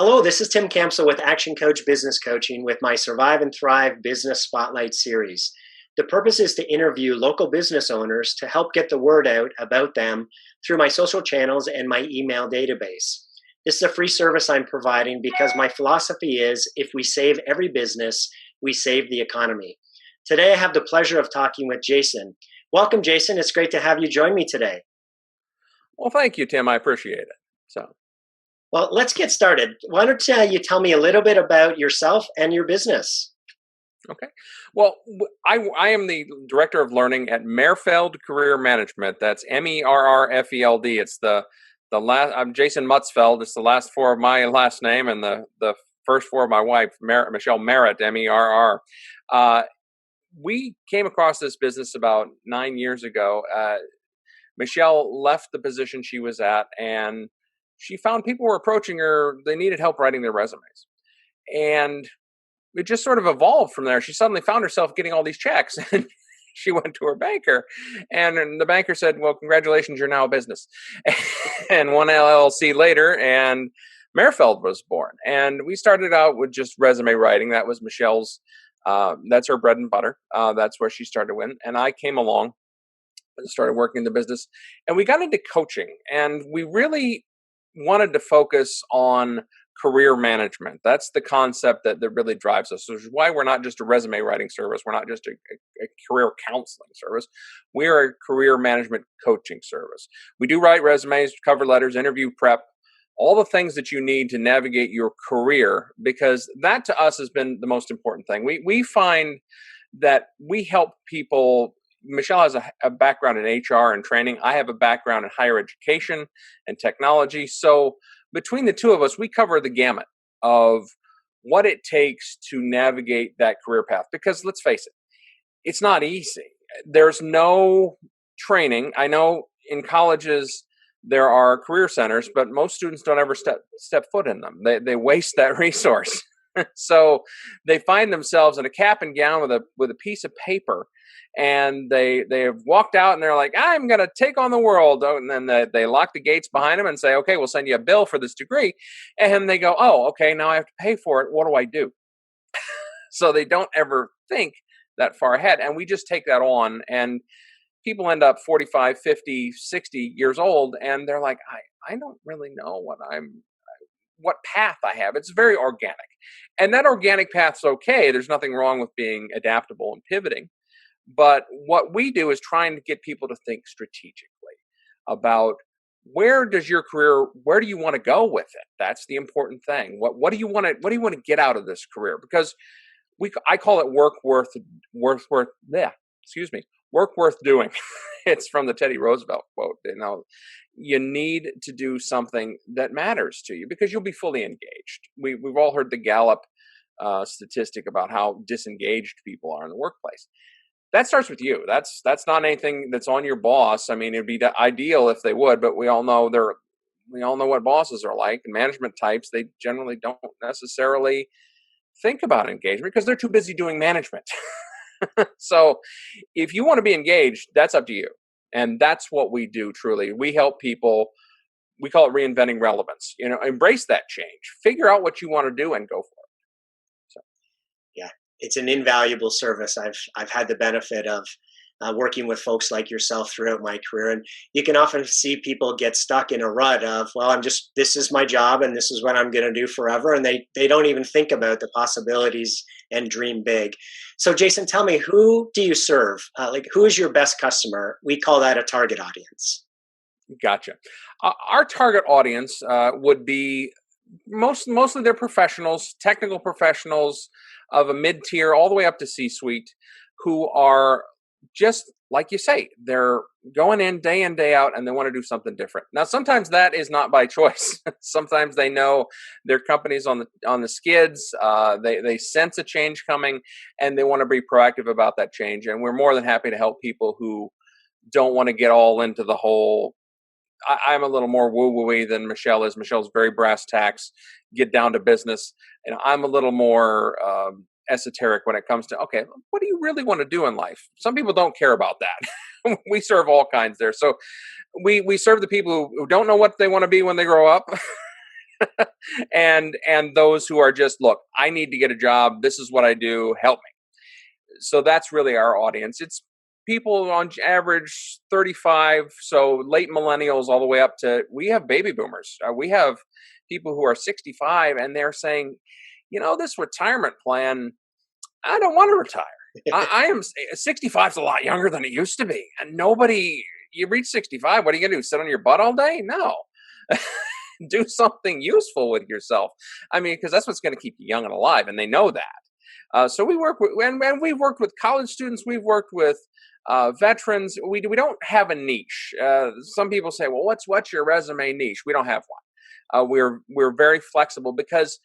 Hello, this is Tim Campbell with Action Coach Business Coaching with my Survive and Thrive Business Spotlight series. The purpose is to interview local business owners to help get the word out about them through my social channels and my email database. This is a free service I'm providing because my philosophy is if we save every business, we save the economy. Today, I have the pleasure of talking with Jason. Welcome, Jason. It's great to have you join me today. Well, thank you, Tim. I appreciate it. Well, let's get started. Why don't you tell me a little bit about yourself and your business? Okay. Well, I am the director of learning at Merrfeld Career Management. That's Merrfeld. It's the last. I'm Jason Mutzfeld. It's the last four of my last name and the first four of my wife, Michelle Merritt, Merr. We came across this business about 9 years ago. Michelle left the position she was at, and she found people were approaching her. They needed help writing their resumes. And it just sort of evolved from there. She suddenly found herself getting all these checks. And she went to her banker. And the banker said, well, congratulations, you're now a business. And one LLC later, and Merrfeld was born. And we started out with just resume writing. That was Michelle's, that's her bread and butter. That's where she started with. And I came along and started working in the business. And we got into coaching. And we really wanted to focus on career management. That's the concept that really drives us. So which is why we're not just a resume writing service. We're not just a career counseling service. We are a career management coaching service. We do write resumes, cover letters, interview prep, all the things that you need to navigate your career, because that to us has been the most important thing. We find that we help people. Michelle has a background in HR and training. I have a background in higher education and technology. So between the two of us, we cover the gamut of what it takes to navigate that career path. Because let's face it, it's not easy. There's no training. I know in colleges there are career centers, but most students don't ever step foot in them. They waste that resource. So they find themselves in a cap and gown with a piece of paper. And they have walked out and they're like, I'm going to take on the world. And then they lock the gates behind them and say, okay, we'll send you a bill for this degree. And they go, oh, okay, now I have to pay for it. What do I do? So they don't ever think that far ahead. And we just take that on. And people end up 45, 50, 60 years old. And they're like, I don't really know what path I have. It's very organic. And that organic path's okay. There's nothing wrong with being adaptable and pivoting. But what we do is trying to get people to think strategically about where do you want to go with it? That's the important thing. What do you want to get out of this career? Because I call it work worth doing. It's from the Teddy Roosevelt quote. You need to do something that matters to you because you'll be fully engaged. We've all heard the Gallup statistic about how disengaged people are in the workplace. That starts with you. That's not anything that's on your boss. I mean, it'd be ideal if they would, but we all know what bosses are like, and management types. They generally don't necessarily think about engagement because they're too busy doing management. So if you want to be engaged, that's up to you. And that's what we do truly. We help people. We call it reinventing relevance. Embrace that change. Figure out what you want to do and go for it. Yeah, it's an invaluable service. I've had the benefit of working with folks like yourself throughout my career, and you can often see people get stuck in a rut of, well, this is my job and this is what I'm going to do forever, and they don't even think about the possibilities and dream big. So, Jason, tell me, who do you serve? Who is your best customer? We call that a target audience. Gotcha. Our target audience would be mostly they're professionals, technical professionals of a mid-tier all the way up to C-suite who are just, like you say, they're going in day out and they want to do something different. Now, sometimes that is not by choice. Sometimes they know their company's on the skids. They sense a change coming and they want to be proactive about that change. And we're more than happy to help people who don't want to get all into the whole. I'm a little more woo-woo-y than Michelle is. Michelle's very brass tacks, get down to business. And I'm a little more esoteric when it comes to, okay, what do you really want to do in life? Some people don't care about that. We serve all kinds there. So we serve the people who don't know what they want to be when they grow up. and those who are just, look, I need to get a job. This is what I do. Help me. So that's really our audience. It's people on average 35, so late millennials all the way up to, we have baby boomers. We have people who are 65 and they're saying, this retirement plan, I don't want to retire. I am 65 is a lot younger than it used to be. And you reach 65, what are you going to do? Sit on your butt all day? No. Do something useful with yourself. I mean, because that's what's going to keep you young and alive. And they know that. So we work with, and we've worked with college students. We've worked with veterans. We don't have a niche. Some people say, well, what's your resume niche? We don't have one. We're very flexible because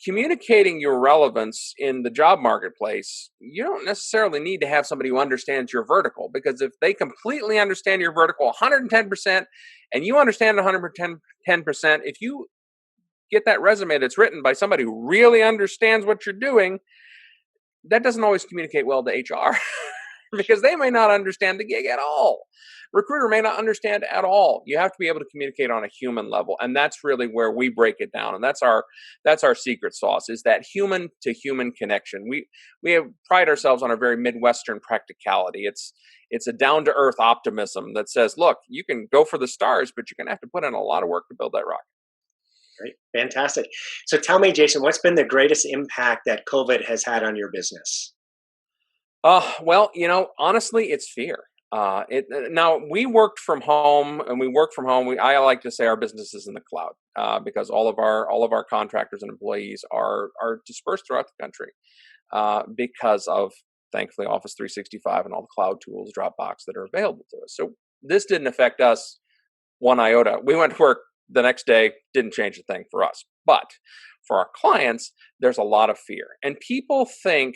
communicating your relevance in the job marketplace, you don't necessarily need to have somebody who understands your vertical, because if they completely understand your vertical 110% and you understand 110%, if you get that resume that's written by somebody who really understands what you're doing, that doesn't always communicate well to HR because they may not understand the gig at all. Recruiter may not understand at all. You have to be able to communicate on a human level, and that's really where we break it down. And that's our secret sauce, is that human to human connection. We pride ourselves on a very Midwestern practicality. It's a down to earth optimism that says, look, you can go for the stars, but you're going to have to put in a lot of work to build that rocket. Great, fantastic. So tell me, Jason, what's been the greatest impact that COVID has had on your business? Well, honestly, it's fear. Now we worked from home, and I like to say our business is in the cloud, because all of our contractors and employees are dispersed throughout the country, because of, thankfully, Office 365 and all the cloud tools, Dropbox, that are available to us. So this didn't affect us one iota. We went to work the next day, didn't change a thing for us. But for our clients, there's a lot of fear, and people think,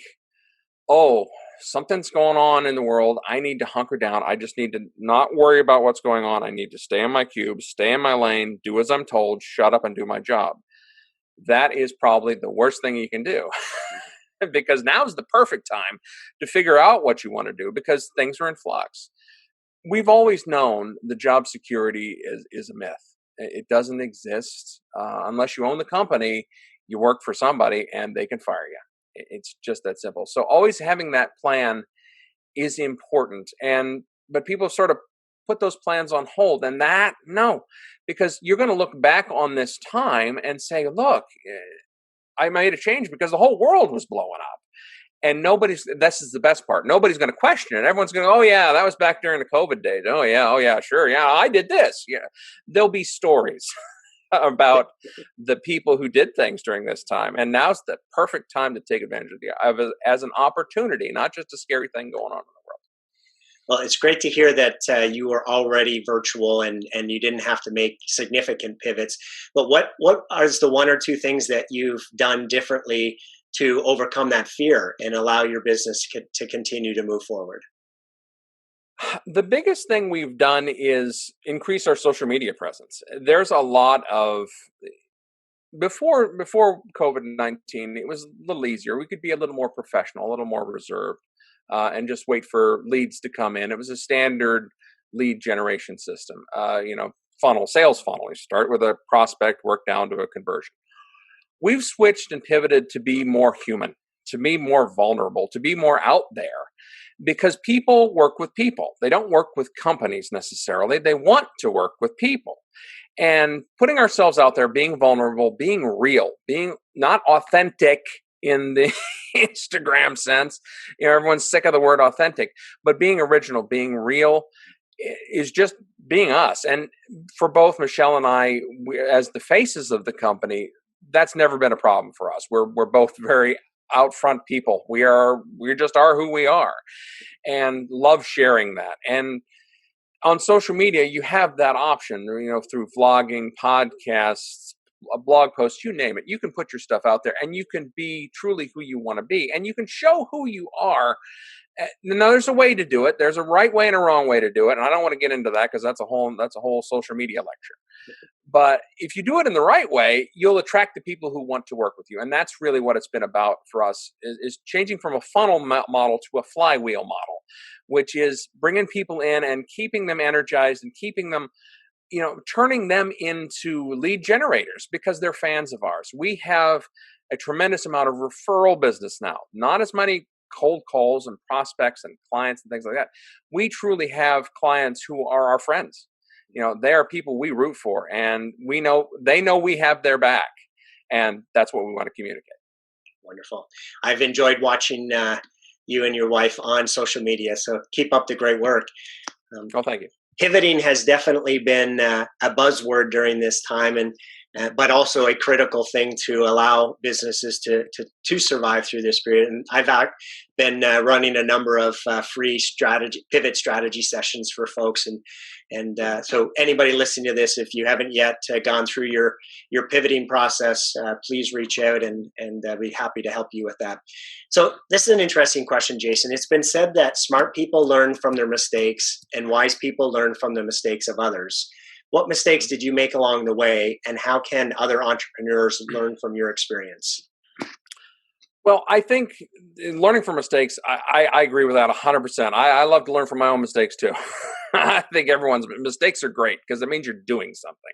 oh, something's going on in the world. I need to hunker down. I just need to not worry about what's going on. I need to stay in my cube, stay in my lane, do as I'm told, shut up and do my job. That is probably the worst thing you can do, because now's the perfect time to figure out what you want to do, because things are in flux. We've always known the job security is a myth. It doesn't exist unless you own the company. You work for somebody and they can fire you. It's just that simple. So always having that plan is important. But people sort of put those plans on hold, and no, because you're going to look back on this time and say, look, I made a change because the whole world was blowing up. And this is the best part. Nobody's going to question it. Everyone's going to, oh yeah, that was back during the COVID days. Oh yeah, sure. Yeah, I did this. Yeah. There'll be stories about the people who did things during this time. And now's the perfect time to take advantage of it as an opportunity, not just a scary thing going on in the world. Well, it's great to hear that you were already virtual and you didn't have to make significant pivots. But what are the one or two things that you've done differently to overcome that fear and allow your business to continue to move forward? The biggest thing we've done is increase our social media presence. There's a lot of, before COVID-19, it was a little easier. We could be a little more professional, a little more reserved, and just wait for leads to come in. It was a standard lead generation system, sales funnel. You start with a prospect, work down to a conversion. We've switched and pivoted to be more human, to be more vulnerable, to be more out there, because people work with people. They don't work with companies necessarily. They want to work with people. And putting ourselves out there, being vulnerable, being real, being not authentic in the Instagram sense. Everyone's sick of the word authentic, but being original, being real is just being us. And for both Michelle and I, as the faces of the company, that's never been a problem for us. We're both very out front people. We just are who we are, and love sharing that. And on social media, you have that option, through vlogging, podcasts, a blog post, you name it. You can put your stuff out there, and you can be truly who you want to be, and you can show who you are. Now, there's a way to do it. There's a right way and a wrong way to do it, and I don't want to get into that because that's a whole social media lecture. But if you do it in the right way, you'll attract the people who want to work with you, and that's really what it's been about for us: is changing from a funnel model to a flywheel model, which is bringing people in and keeping them energized and keeping them turning them into lead generators because they're fans of ours. We have a tremendous amount of referral business now, not as many cold calls and prospects and clients and things like that. We truly have clients who are our friends. They are people we root for, and they know we have their back, and that's what we want to communicate. Wonderful. I've enjoyed watching you and your wife on social media, so keep up the great work. Thank you. Pivoting has definitely been a buzzword during this time, and but also a critical thing to allow businesses to survive through this period. And I've been running a number of free pivot strategy sessions for folks, and so anybody listening to this, if you haven't yet gone through your pivoting process, please reach out, and I'd be happy to help you with that. So this is an interesting question, Jason. It's been said that smart people learn from their mistakes and wise people learn from the mistakes of others. What mistakes did you make along the way, and how can other entrepreneurs learn from your experience? Well, I think learning from mistakes, I agree with that 100%. I love to learn from my own mistakes too. I think everyone's mistakes are great because it means you're doing something.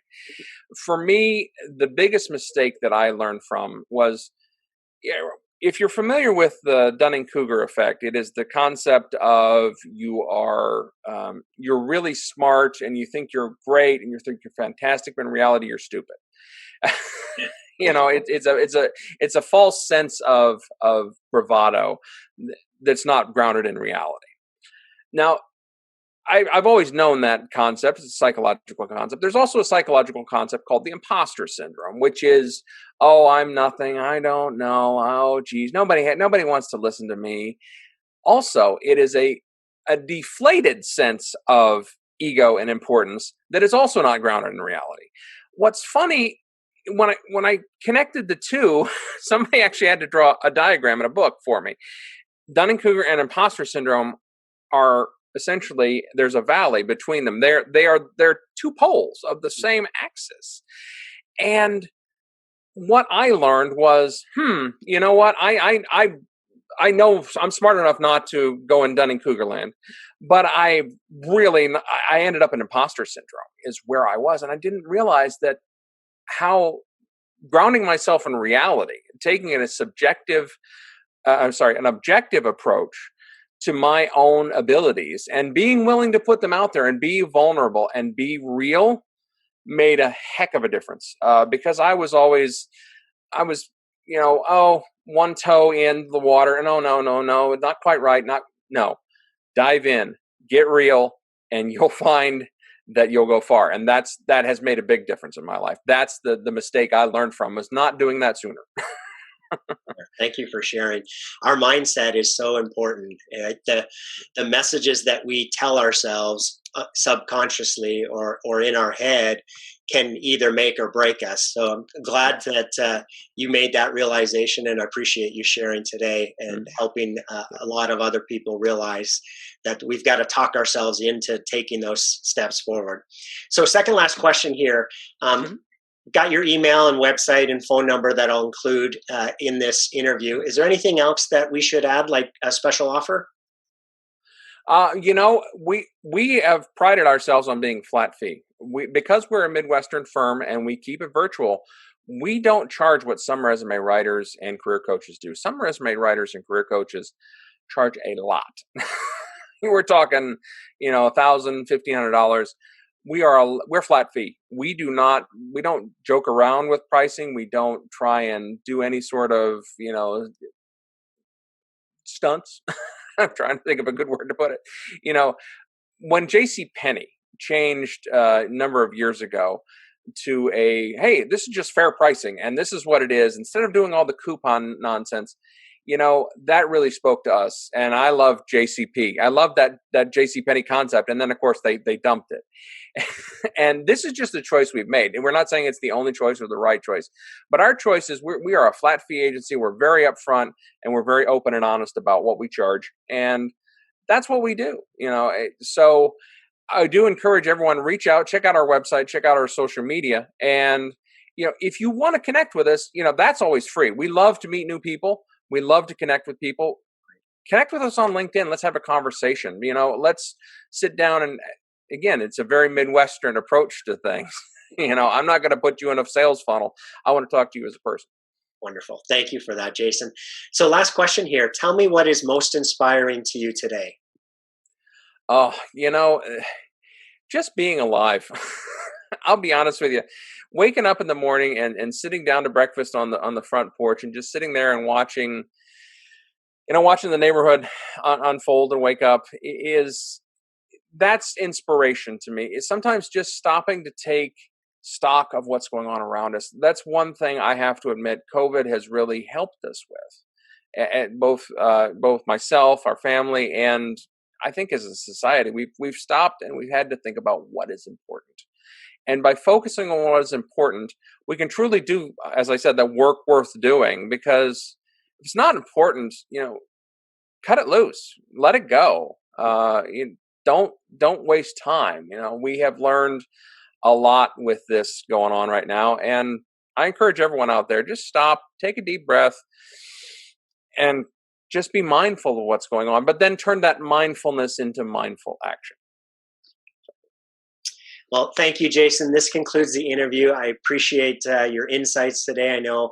For me, the biggest mistake that I learned from was, if you're familiar with the Dunning-Kruger effect, it is the concept of you're really smart and you think you're great and you think you're fantastic, but in reality you're stupid. It's a false sense of bravado that's not grounded in reality. Now, I've always known that concept. It's a psychological concept. There's also a psychological concept called the imposter syndrome, which is, oh, I'm nothing. I don't know. Oh, geez, nobody wants to listen to me. Also, it is a deflated sense of ego and importance that is also not grounded in reality. What's funny, when I connected the two, somebody actually had to draw a diagram in a book for me. Dunning-Kruger and imposter syndrome are essentially, there's a valley between them. They're two poles of the same axis. And what I learned was, you know what? I know I'm smart enough not to go in Dunning-Kruger land, but I ended up in imposter syndrome is where I was. And I didn't realize that how grounding myself in reality, taking an objective approach to my own abilities and being willing to put them out there and be vulnerable and be real made a heck of a difference. Because I was, one toe in the water and no, not quite right. Dive in, get real, and you'll find that you'll go far. And that has made a big difference in my life. That's the mistake I learned from, was not doing that sooner. Thank you for sharing. Our mindset is so important. The messages that we tell ourselves subconsciously or in our head can either make or break us. So I'm glad that you made that realization, and I appreciate you sharing today and helping a lot of other people realize that we've got to talk ourselves into taking those steps forward. So second last question here. Got your email and website and phone number that I'll include in this interview. Is there anything else that we should add, like a special offer? We have prided ourselves on being flat fee. Because we're a Midwestern firm and we keep it virtual, we don't charge what some resume writers and career coaches do. Some resume writers and career coaches charge a lot. We're talking, $1,000, $1,500. We're flat fee. We don't joke around with pricing. We don't try and do any sort of, stunts. I'm trying to think of a good word to put it. When JCPenney changed a number of years ago to hey, this is just fair pricing and this is what it is, instead of doing all the coupon nonsense, that really spoke to us. And I love JCP. I love that JCPenney concept. And then of course they dumped it. And this is just the choice we've made. And we're not saying it's the only choice or the right choice, but our choice is we are a flat fee agency. We're very upfront and we're very open and honest about what we charge. And that's what we do, So I do encourage everyone to reach out, check out our website, check out our social media. And, if you want to connect with us, that's always free. We love to meet new people. We love to connect with people. Connect with us on LinkedIn. Let's have a conversation. Let's sit down and again, it's a very Midwestern approach to things. I'm not going to put you in a sales funnel. I want to talk to you as a person. Wonderful. Thank you for that, Jason. So, last question here. Tell me what is most inspiring to you today. Oh, just being alive. I'll be honest with you. Waking up in the morning and sitting down to breakfast on the front porch and just sitting there and watching the neighborhood unfold and wake up that's inspiration to me. It's sometimes just stopping to take stock of what's going on around us. That's one thing I have to admit COVID has really helped us with. And both myself, our family, and I think as a society, we've stopped and we've had to think about what is important. And by focusing on what is important, we can truly do, as I said, the work worth doing. Because if it's not important, cut it loose, let it go. Don't waste time. We have learned a lot with this going on right now, and I encourage everyone out there, just stop, take a deep breath, and just be mindful of what's going on, but then turn that mindfulness into mindful action. Well, thank you, Jason. This concludes the interview. I appreciate your insights today. I know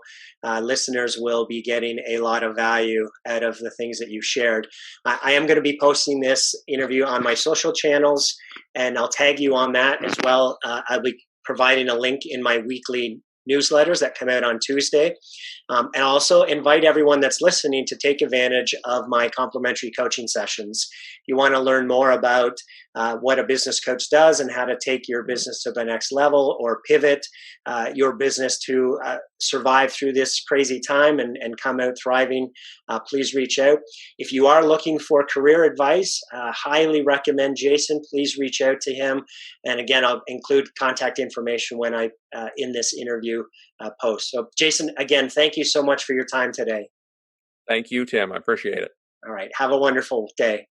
listeners will be getting a lot of value out of the things that you shared. I am going to be posting this interview on my social channels, and I'll tag you on that as well. I'll be providing a link in my weekly newsletters that come out on Tuesday. And also invite everyone that's listening to take advantage of my complimentary coaching sessions. If you want to learn more about what a business coach does and how to take your business to the next level or pivot your business to survive through this crazy time and come out thriving, please reach out. If you are looking for career advice, highly recommend Jason. Please reach out to him. And again, I'll include contact information when I in this interview post. So Jason, again, thank you so much for your time today. Thank you, Tim. I appreciate it. All right. Have a wonderful day.